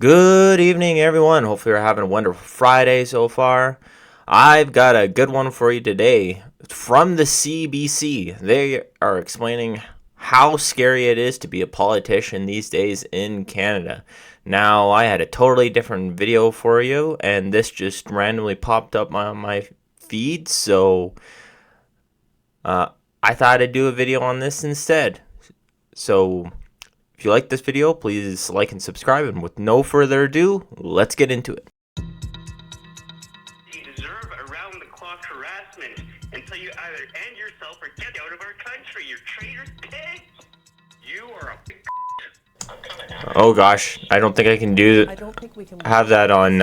Good evening, everyone. Hopefully, you're having a wonderful Friday so far. I've got a good one for you today from the CBC. They are explaining how scary it is to be a politician these days in Canada. Now, I had a totally different video for you, and this just randomly popped up on my feed, so I thought I'd do a video on this instead. So, if you like this video, please like and subscribe, and with no further ado, let's get into it. You deserve around-the-clock harassment until you either end yourself or get out of our country. You're traitors, pigs. You are a big. Oh gosh, I don't think I can have that on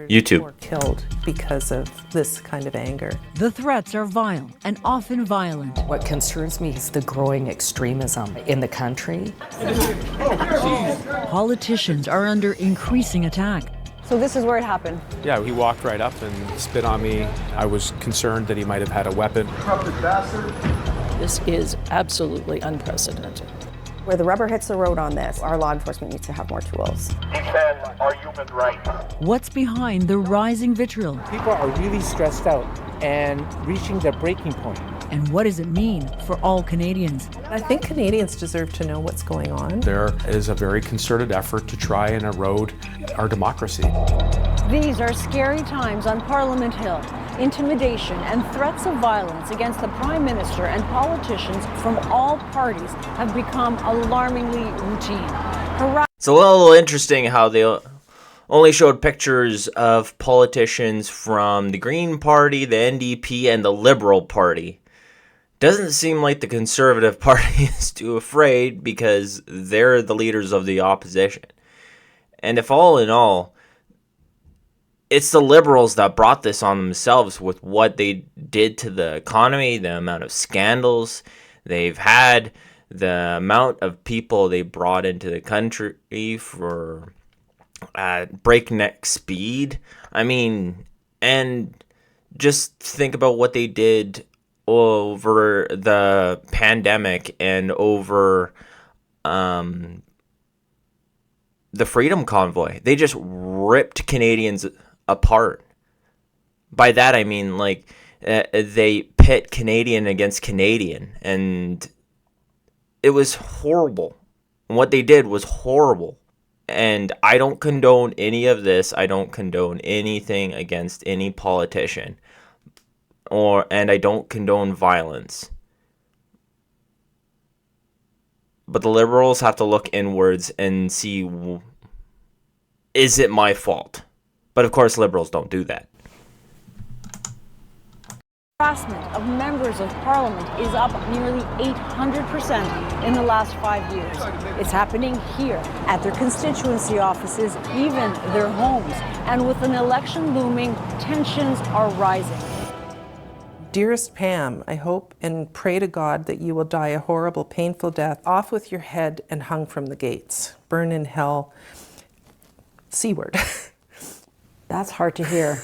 YouTube. Or killed because of this kind of anger. The threats are vile and often violent. What concerns me is the growing extremism in the country. Politicians are under increasing attack. So this is where it happened. Yeah, he walked right up and spit on me. I was concerned that he might have had a weapon. This is absolutely unprecedented. Where the rubber hits the road on this, our law enforcement needs to have more tools. Defend our human rights. What's behind the rising vitriol? People are really stressed out and reaching their breaking point. And what does it mean for all Canadians? I think Canadians deserve to know what's going on. There is a very concerted effort to try and erode our democracy. These are scary times on Parliament Hill. Intimidation and threats of violence against the Prime Minister and politicians from all parties have become alarmingly routine. It's a little interesting how they only showed pictures of politicians from the Green Party, the NDP, and the Liberal Party. Doesn't seem like the Conservative Party is too afraid because they're the leaders of the opposition. And if all in all, it's the Liberals that brought this on themselves with what they did to the economy, the amount of scandals they've had, the amount of people they brought into the country for breakneck speed. I mean, and just think about what they did over the pandemic and over the Freedom Convoy. They just ripped Canadians apart. By that I mean they pit Canadian against Canadian, and it was horrible. What they did was horrible, and I don't condone any of this. I don't condone anything against any politician, and I don't condone violence. But the Liberals have to look inwards and see, is it my fault? But of course, Liberals don't do that. Harassment of members of Parliament is up nearly 800% in the last 5 years. It's happening here, at their constituency offices, even their homes. And with an election looming, tensions are rising. Dearest Pam, I hope and pray to God that you will die a horrible, painful death, off with your head and hung from the gates. Burn in hell. C-word. That's hard to hear.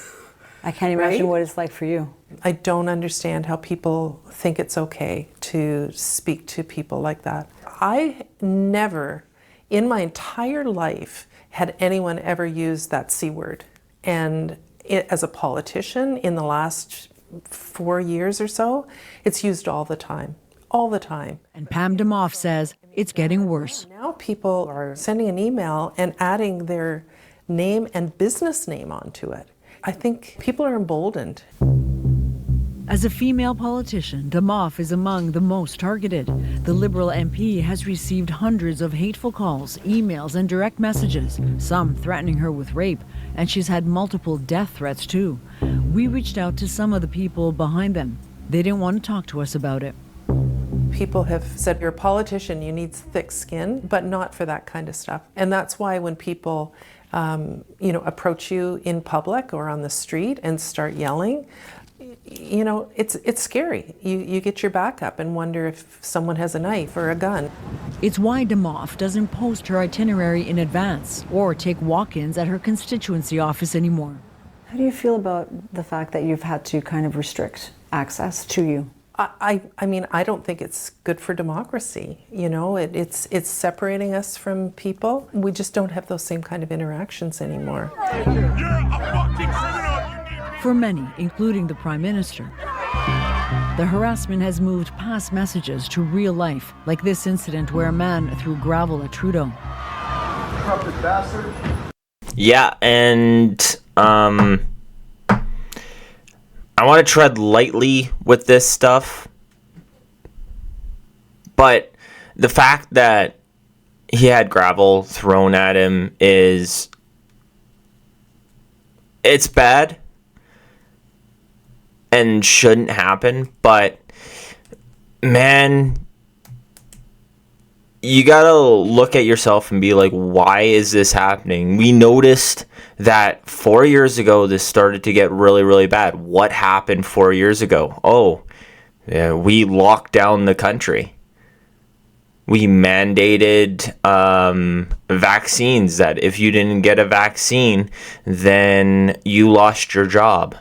I can't imagine what it's like for you. I don't understand how people think it's okay to speak to people like that. I never, in my entire life, had anyone ever use that C word. And as a politician, in the last 4 years or so, it's used all the time. All the time. And Pam Demoff says it's getting worse. Now people are sending an email and adding their name and business name onto it. I think people are emboldened. As a female politician, Demoff is among the most targeted. The Liberal MP has received hundreds of hateful calls, emails, and direct messages, some threatening her with rape, and she's had multiple death threats too. We reached out to some of the people behind them. They didn't want to talk to us about it. People have said, you're a politician, you need thick skin, but not for that kind of stuff. And that's why when people approach you in public or on the street and start yelling, it's scary. You get your back up and wonder if someone has a knife or a gun. It's why Demoff doesn't post her itinerary in advance or take walk-ins at her constituency office anymore. How do you feel about the fact that you've had to kind of restrict access to you? I mean, I don't think it's good for democracy. You know, it's separating us from people. We just don't have those same kind of interactions anymore. For many, including the Prime Minister, the harassment has moved past messages to real life, like this incident where a man threw gravel at Trudeau. Yeah, and I want to tread lightly with this stuff, but the fact that he had gravel thrown at him it's bad and shouldn't happen, but man, you gotta look at yourself and be like, why is this happening? We noticed that 4 years ago this started to get really, really bad. What happened 4 years ago? Oh, yeah, we locked down the country. We mandated vaccines that if you didn't get a vaccine, then you lost your job.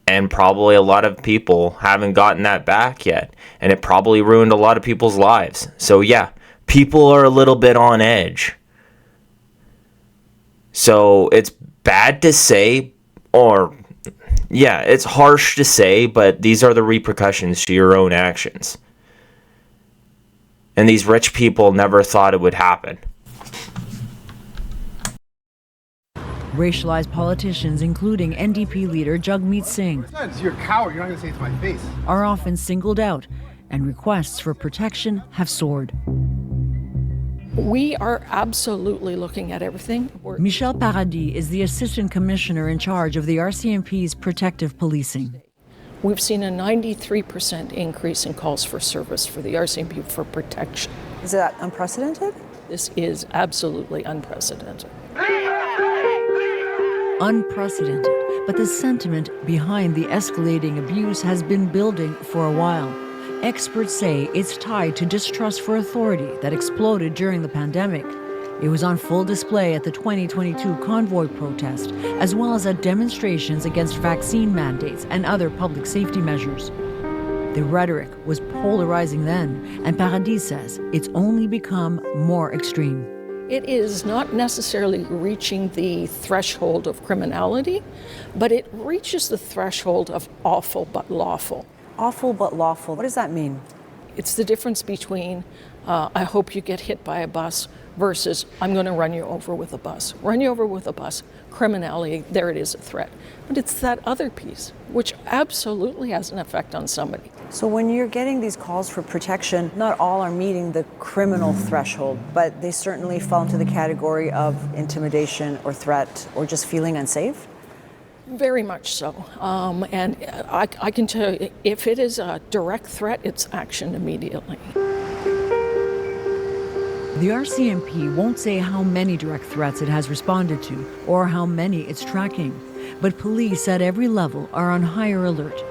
And probably a lot of people haven't gotten that back yet. And it probably ruined a lot of people's lives. So yeah, people are a little bit on edge. So it's bad to say, or yeah, it's harsh to say, but these are the repercussions to your own actions. And these rich people never thought it would happen. Racialized politicians, including NDP leader Jagmeet Singh, You're a coward. You're not going to say it to my face. are often singled out, and requests for protection have soared. We are absolutely looking at everything. Michelle Paradis is the assistant commissioner in charge of the RCMP's protective policing. We've seen a 93% increase in calls for service for the RCMP for protection. Is that unprecedented? This is absolutely unprecedented. Unprecedented, but the sentiment behind the escalating abuse has been building for a while. Experts say it's tied to distrust for authority that exploded during the pandemic. It was on full display at the 2022 convoy protest, as well as at demonstrations against vaccine mandates and other public safety measures. The rhetoric was polarizing then, and Paradis says it's only become more extreme. It is not necessarily reaching the threshold of criminality, but it reaches the threshold of awful but lawful. Awful but lawful. What does that mean? It's the difference between I hope you get hit by a bus versus I'm going to run you over with a bus. Run you over with a bus, criminality, there it is, a threat. But it's that other piece, which absolutely has an effect on somebody. So when you're getting these calls for protection, not all are meeting the criminal threshold, but they certainly fall into the category of intimidation or threat or just feeling unsafe? Very much so. And I can tell you, if it is a direct threat, it's action immediately. The RCMP won't say how many direct threats it has responded to or how many it's tracking, but police at every level are on higher alert.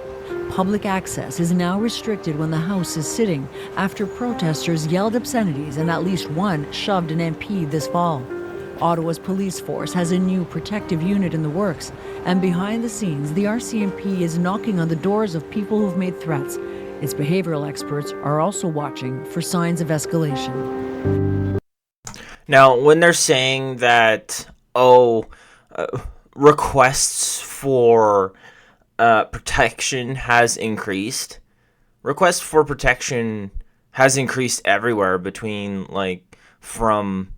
Public access is now restricted when the House is sitting after protesters yelled obscenities and at least one shoved an MP this fall. Ottawa's police force has a new protective unit in the works, and behind the scenes, the RCMP is knocking on the doors of people who've made threats. Its behavioral experts are also watching for signs of escalation. Now, when they're saying that, requests for protection has increased, requests for protection has increased everywhere between, like, from,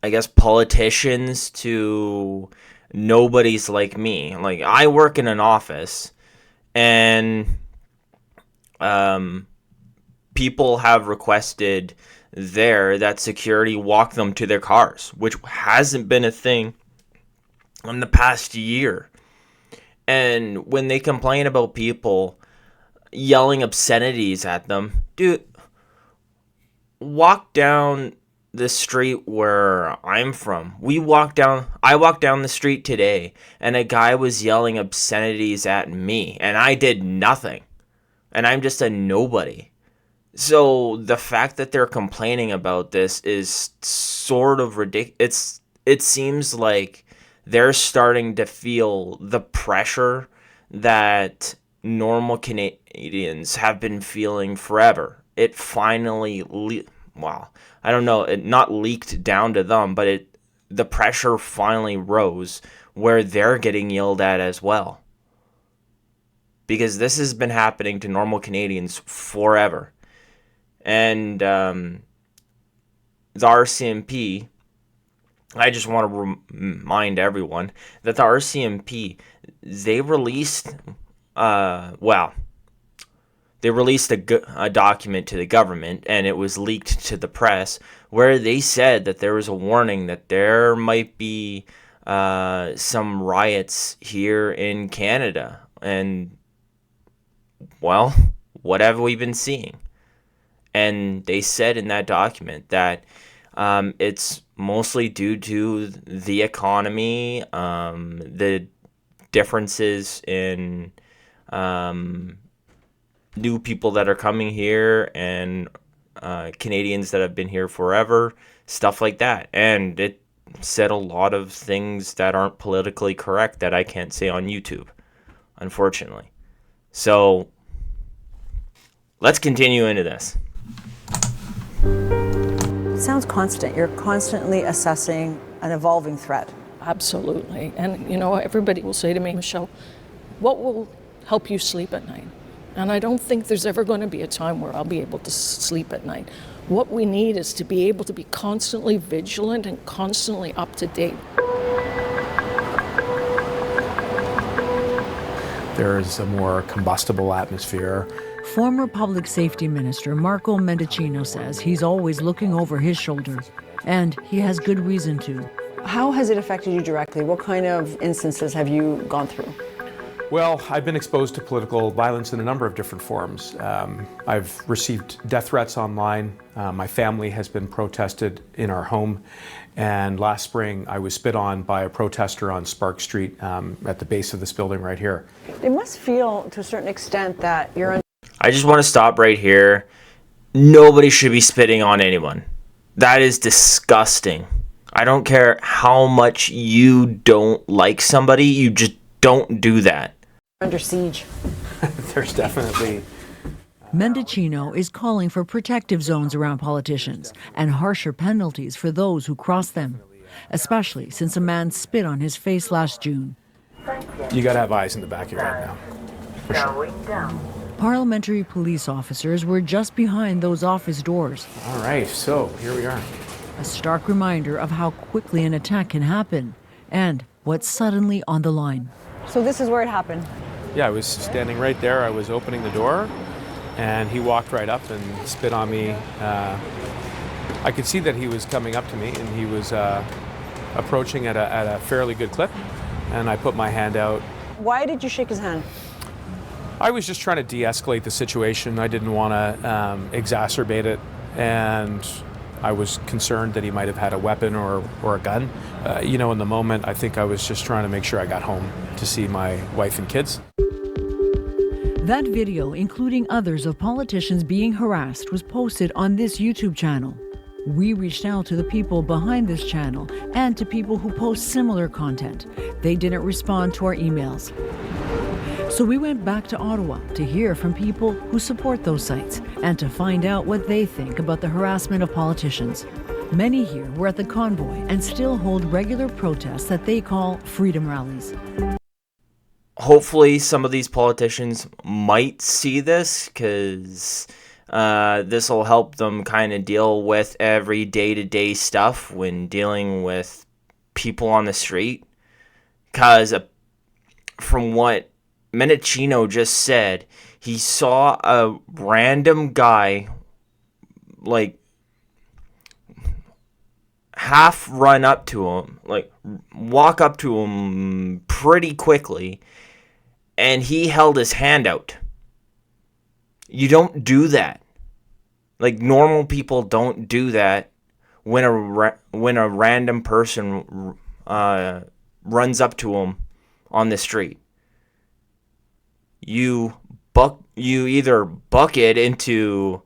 I guess, politicians to nobodies like me. Like, I work in an office, and people have requested there that security walk them to their cars, which hasn't been a thing in the past year. And when they complain about people yelling obscenities at them, dude, walk down the street where I'm from. I walked down the street today, and a guy was yelling obscenities at me, and I did nothing. And I'm just a nobody. So the fact that they're complaining about this is sort of ridiculous. It seems like they're starting to feel the pressure that normal Canadians have been feeling forever. It finally, I don't know, it not leaked down to them, but the pressure finally rose where they're getting yelled at as well. Because this has been happening to normal Canadians forever. And the RCMP, I just want to remind everyone that the RCMP, they released, they released a document to the government, and it was leaked to the press, where they said that there was a warning that there might be some riots here in Canada. And, well, what have we been seeing? And they said in that document that it's mostly due to the economy, the differences in new people that are coming here, and Canadians that have been here forever, stuff like that. And it said a lot of things that aren't politically correct that I can't say on YouTube, unfortunately. So let's continue into this. It sounds constant. You're constantly assessing an evolving threat. Absolutely. And, everybody will say to me, Michelle, what will help you sleep at night? And I don't think there's ever going to be a time where I'll be able to sleep at night. What we need is to be able to be constantly vigilant and constantly up to date. There's a more combustible atmosphere. Former Public Safety Minister Marco Mendicino says he's always looking over his shoulder, and he has good reason to. How has it affected you directly? What kind of instances have you gone through? Well, I've been exposed to political violence in a number of different forms. I've received death threats online. My family has been protested in our home. And last spring, I was spit on by a protester on Spark Street at the base of this building right here. It must feel, to a certain extent, that you're... I just want to stop right here. Nobody should be spitting on anyone. That is disgusting. I don't care how much you don't like somebody, you just don't do that. Under siege. There's definitely... Mendicino is calling for protective zones around politicians and harsher penalties for those who cross them, especially since a man spit on his face last June. You gotta have eyes in the back of your head now. For sure. Parliamentary police officers were just behind those office doors. All right, so here we are. A stark reminder of how quickly an attack can happen and what's suddenly on the line. So this is where it happened? Yeah, I was standing right there. I was opening the door, and he walked right up and spit on me. I could see that he was coming up to me, and he was approaching at a fairly good clip, and I put my hand out. Why did you shake his hand? I was just trying to de-escalate the situation. I didn't want to exacerbate it, and I was concerned that he might have had a weapon or a gun. In the moment, I think I was just trying to make sure I got home to see my wife and kids. That video, including others of politicians being harassed, was posted on this YouTube channel. We reached out to the people behind this channel and to people who post similar content. They didn't respond to our emails. So we went back to Ottawa to hear from people who support those sites and to find out what they think about the harassment of politicians. Many here were at the convoy and still hold regular protests that they call freedom rallies. Hopefully some of these politicians might see this, because this will help them kind of deal with every day-to-day stuff when dealing with people on the street. Because from what Mendicino just said, he saw a random guy half run up to him, walk up to him pretty quickly, and he held his hand out. You don't do that. Normal people don't do that when a random person runs up to him on the street. You either buck it into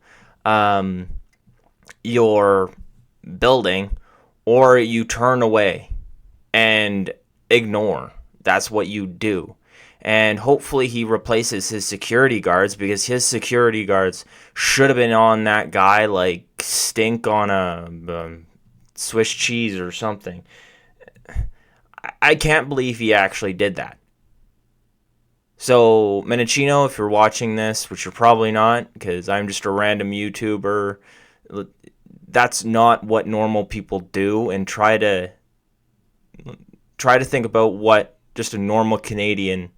your building, or you turn away and ignore. That's what you do. And hopefully he replaces his security guards, because his security guards should have been on that guy like stink on a Swiss cheese or something. I can't believe he actually did that. So, Menachino, if you're watching this, which you're probably not, because I'm just a random YouTuber, that's not what normal people do, and try to think about what just a normal Canadian,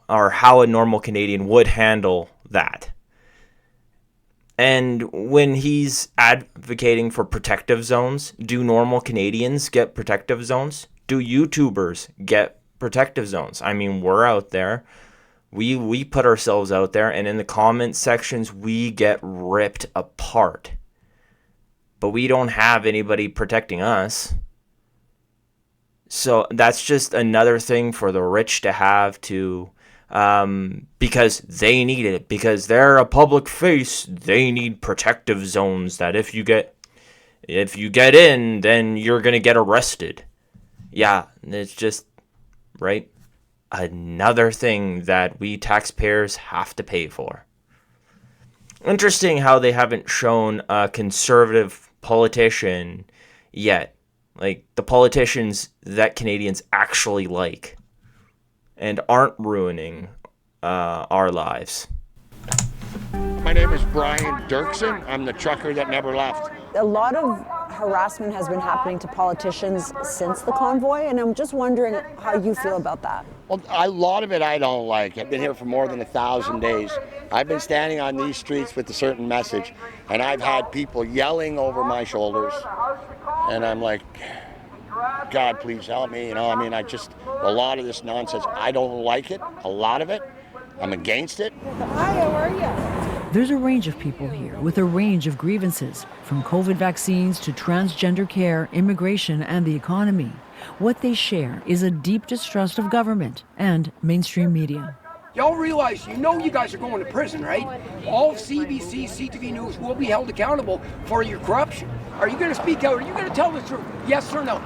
or how a normal Canadian would handle that. And when he's advocating for protective zones, do normal Canadians get protective zones? Do YouTubers get protective zones? I mean, we're out there. We put ourselves out there, and in the comment sections, we get ripped apart. But we don't have anybody protecting us. So that's just another thing for the rich to have to, because they need it, because they're a public face. They need protective zones that if you get in, then you're gonna get arrested. Yeah, it's just right. Another thing that we taxpayers have to pay for. Interesting how they haven't shown a conservative politician yet. Like, the politicians that Canadians actually like and aren't ruining our lives. My name is Brian Dirksen. I'm the trucker that never left. A lot of harassment has been happening to politicians since the convoy, and I'm just wondering how you feel about that. Well, a lot of it I don't like. I've been here for more than 1,000 days. I've been standing on these streets with a certain message, and I've had people yelling over my shoulders, and I'm like, God, please help me. A lot of this nonsense, I don't like it, a lot of it. I'm against it. Hi, how are you? There's a range of people here with a range of grievances, from COVID vaccines to transgender care, immigration, and the economy. What they share is a deep distrust of government and mainstream media. Y'all realize, you guys are going to prison, right? All of CBC, CTV News will be held accountable for your corruption. Are you going to speak out? Are you going to tell the truth? Yes or no?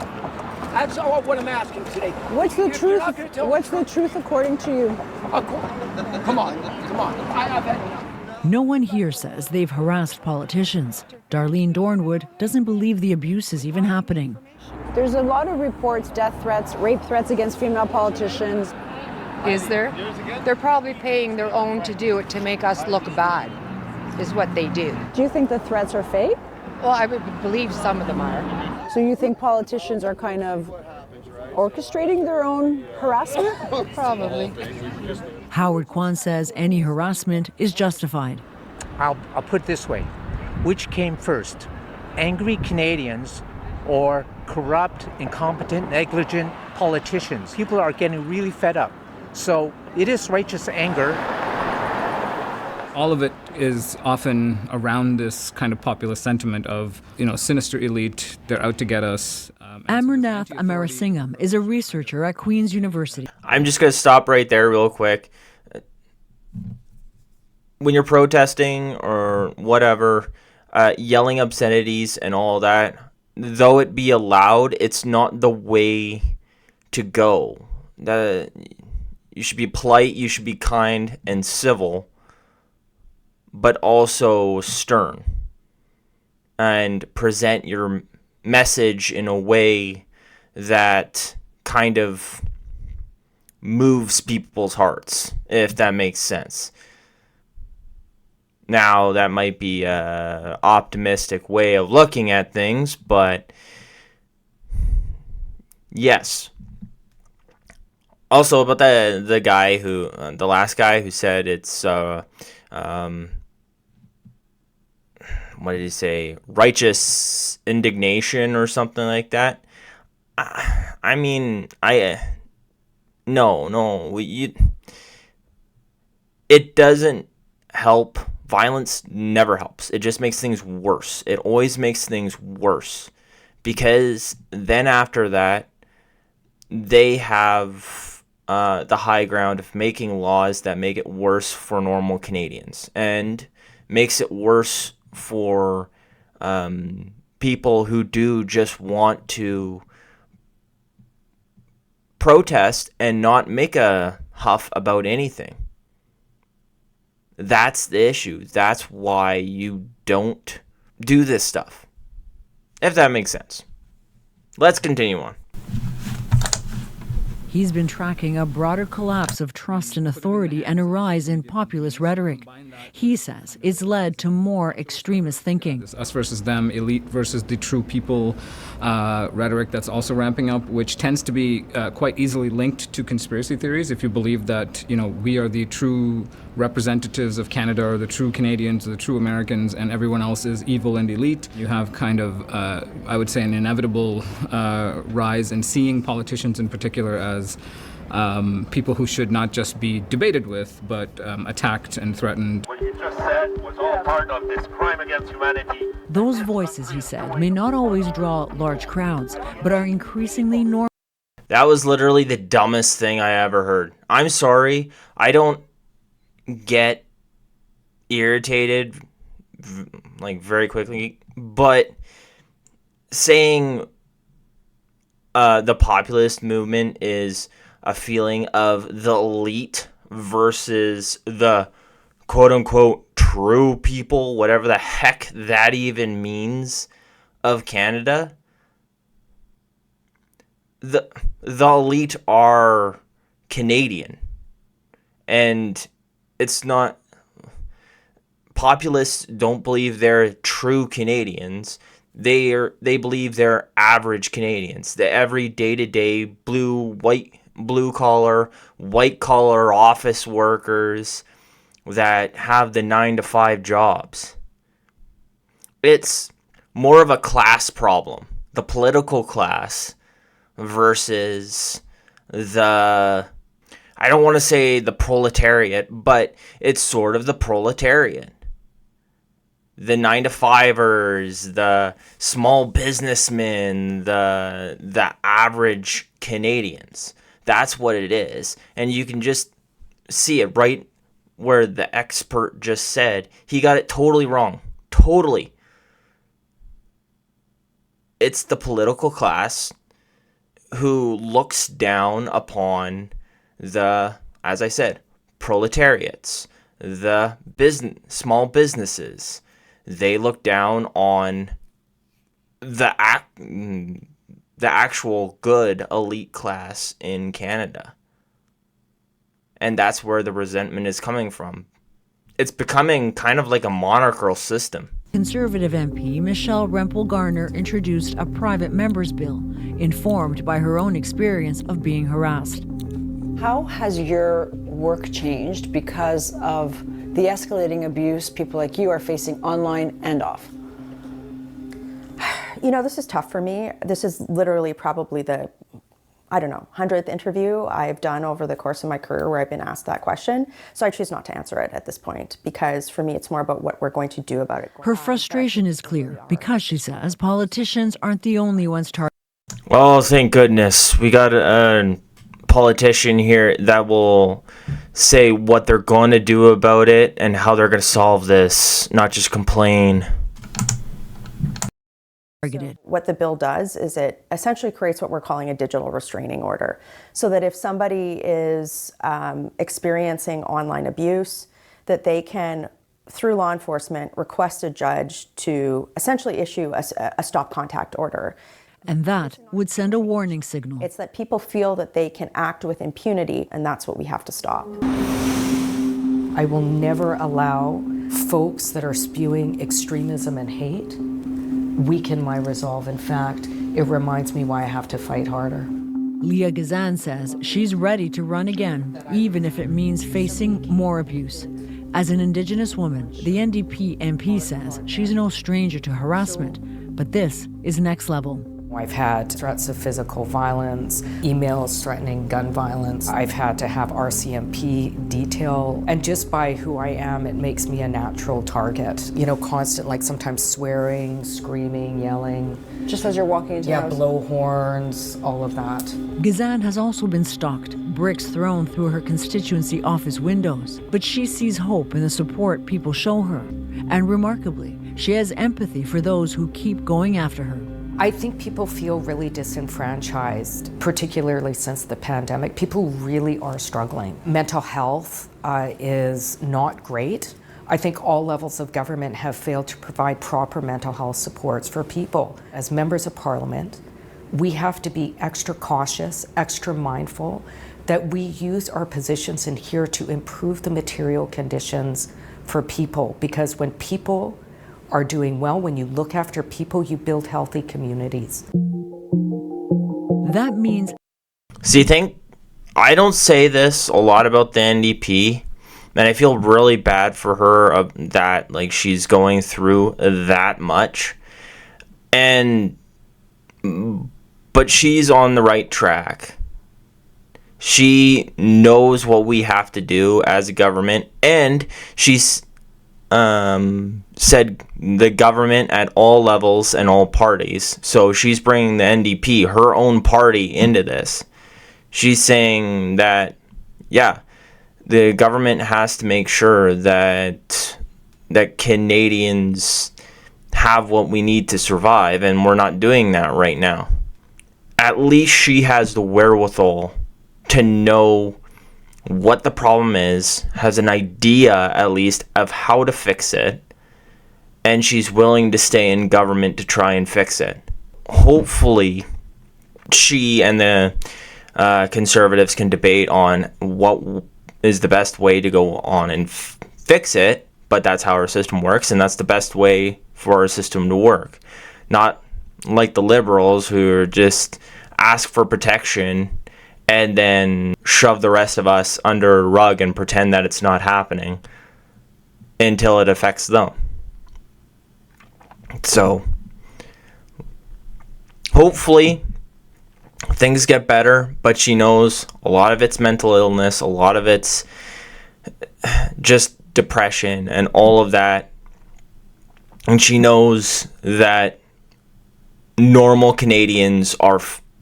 That's all what I'm asking today. What's the truth? What's the truth according to you? Come on. I've had enough. No one here says they've harassed politicians. Darlene Dornwood doesn't believe the abuse is even happening. There's a lot of reports, death threats, rape threats against female politicians. Is there? They're probably paying their own to do it to make us look bad, is what they do. Do you think the threats are fake? Well, I would believe some of them are. So you think politicians are kind of orchestrating their own harassment? Probably. Howard Kwan says any harassment is justified. I'll put it this way. Which came first? Angry Canadians or corrupt, incompetent, negligent politicians? People are getting really fed up. So it is righteous anger. All of it is often around this kind of populist sentiment of, sinister elite, they're out to get us. Amarnath Amarasingham is a researcher at Queen's University. I'm just going to stop right there real quick. When you're protesting or whatever, yelling obscenities and all that, though it be allowed, it's not the way to go. You should be polite, you should be kind and civil, but also stern, and present your message in a way that kind of moves people's hearts, if that makes sense. Now, that might be an optimistic way of looking at things, but yes. Also, about the guy who, the last guy who said it's, what did he say? Righteous indignation or something like that. It doesn't help. Violence never helps. It just makes things worse. It always makes things worse. Because then after that, they have the high ground of making laws that make it worse for normal Canadians. And makes it worse for people who do just want to protest and not make a huff about anything. That's the issue. That's why you don't do this stuff. If that makes sense. Let's continue on. He's been tracking a broader collapse of trust in authority and a rise in populist rhetoric. He says it's led to more extremist thinking. Us versus them, elite versus the true people rhetoric that's also ramping up, which tends to be quite easily linked to conspiracy theories. If you believe that, we are the true representatives of Canada, or the true Canadians, or the true Americans, and everyone else is evil and elite, you have kind of, I would say, an inevitable rise in seeing politicians in particular as people who should not just be debated with, but attacked and threatened. What you just said was all part of this crime against humanity. Those voices, he said, may not always draw large crowds, but are increasingly normal. That was literally the dumbest thing I ever heard. I'm sorry. I don't get irritated like very quickly, but saying the populist movement is a feeling of the elite versus the quote-unquote true people, whatever the heck that even means, of Canada. The elite are Canadian, and it's not... Populists don't believe they're true Canadians. They believe they're average Canadians. The every day-to-day blue collar, white collar office workers that have the 9-to-5 jobs. It's more of a class problem. The political class versus the... I don't want to say the proletariat, but it's sort of the proletariat. The 9-to-5ers, the small businessmen, the average Canadians. That's what it is. And you can just see it right where the expert just said. He got it totally wrong. Totally. It's the political class who looks down upon the, as I said, proletariats, the small businesses. They look down on the actual good elite class in Canada. And that's where the resentment is coming from. It's becoming kind of like a monarchical system. Conservative MP Michelle Rempel-Garner introduced a private member's bill, informed by her own experience of being harassed. How has your work changed because of the escalating abuse people like you are facing online and off? This is tough for me. This is literally probably the, 100th interview I've done over the course of my career where I've been asked that question. So I choose not to answer it at this point, because for me it's more about what we're going to do about it. Her frustration is clear because, she says, politicians aren't the only ones targeted. Well, thank goodness. We got a politician here that will say what they're going to do about it and how they're going to solve this, not just complain. So what the bill does is it essentially creates what we're calling a digital restraining order, so that if somebody is experiencing online abuse, that they can, through law enforcement, request a judge to essentially issue a stop contact order. And that would send a warning signal. It's that people feel that they can act with impunity, and that's what we have to stop. I will never allow folks that are spewing extremism and hate weaken my resolve. In fact, it reminds me why I have to fight harder. Leah Gazan says she's ready to run again, even if it means facing more abuse. As an Indigenous woman, the NDP MP says she's no stranger to harassment, but this is next level. I've had threats of physical violence, emails threatening gun violence. I've had to have RCMP detail. And just by who I am, it makes me a natural target. Constant, like sometimes swearing, screaming, yelling. Just as you're walking into the house? blow horns, all of that. Gazan has also been stalked, bricks thrown through her constituency office windows. But she sees hope in the support people show her. And remarkably, she has empathy for those who keep going after her. I think people feel really disenfranchised, particularly since the pandemic. People really are struggling. Mental health is not great. I think all levels of government have failed to provide proper mental health supports for people. As members of Parliament, we have to be extra cautious, extra mindful that we use our positions in here to improve the material conditions for people, because when people are doing well, when you look after people, you build healthy communities. That means... See, I don't say this a lot about the NDP, and I feel really bad for her that like she's going through that much. But she's on the right track. She knows what we have to do as a government, and she's said the government at all levels and all parties. So she's bringing the NDP, her own party, into this. She's saying that, yeah, the government has to make sure that Canadians have what we need to survive, and we're not doing that right now. At least she has the wherewithal to know what the problem is, has an idea at least of how to fix it, and she's willing to stay in government to try and fix it. Hopefully, she and the Conservatives can debate on what is the best way to go on and fix it, but that's how our system works, and that's the best way for our system to work. Not like the Liberals who are just ask for protection and then shove the rest of us under a rug and pretend that it's not happening until it affects them. So, hopefully, things get better, but she knows a lot of it's mental illness, a lot of it's just depression and all of that. And she knows that normal Canadians are...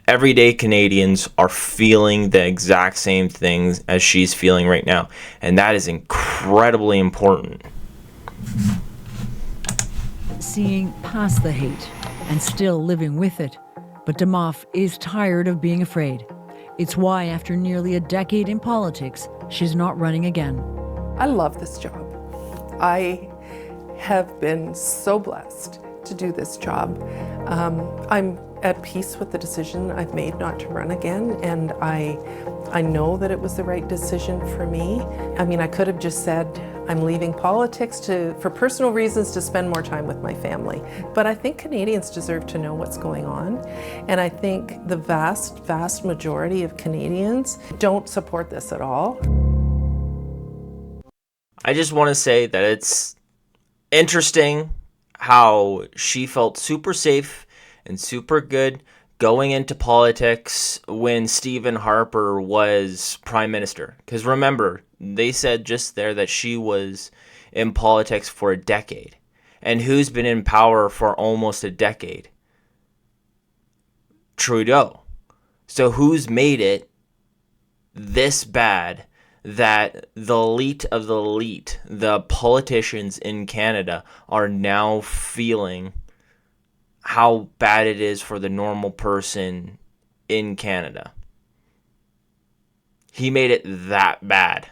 everyday Canadians are feeling the exact same things as she's feeling right now. And that is incredibly important. Seeing past the hate and still living with it. But Demoff is tired of being afraid. It's why, after nearly a decade in politics, she's not running again. I love this job. I have been so blessed to do this job. I'm at peace with the decision I've made not to run again, and I know that it was the right decision for me. I mean, I could have just said I'm leaving politics for personal reasons to spend more time with my family. But I think Canadians deserve to know what's going on, and I think the vast, vast majority of Canadians don't support this at all. I just want to say that it's interesting how she felt super safe and super good going into politics when Stephen Harper was Prime Minister. Because remember, they said just there that she was in politics for a decade. And who's been in power for almost a decade? Trudeau. So who's made it this bad that the elite of the elite, the politicians in Canada, are now feeling how bad it is for the normal person in Canada? He made it that bad.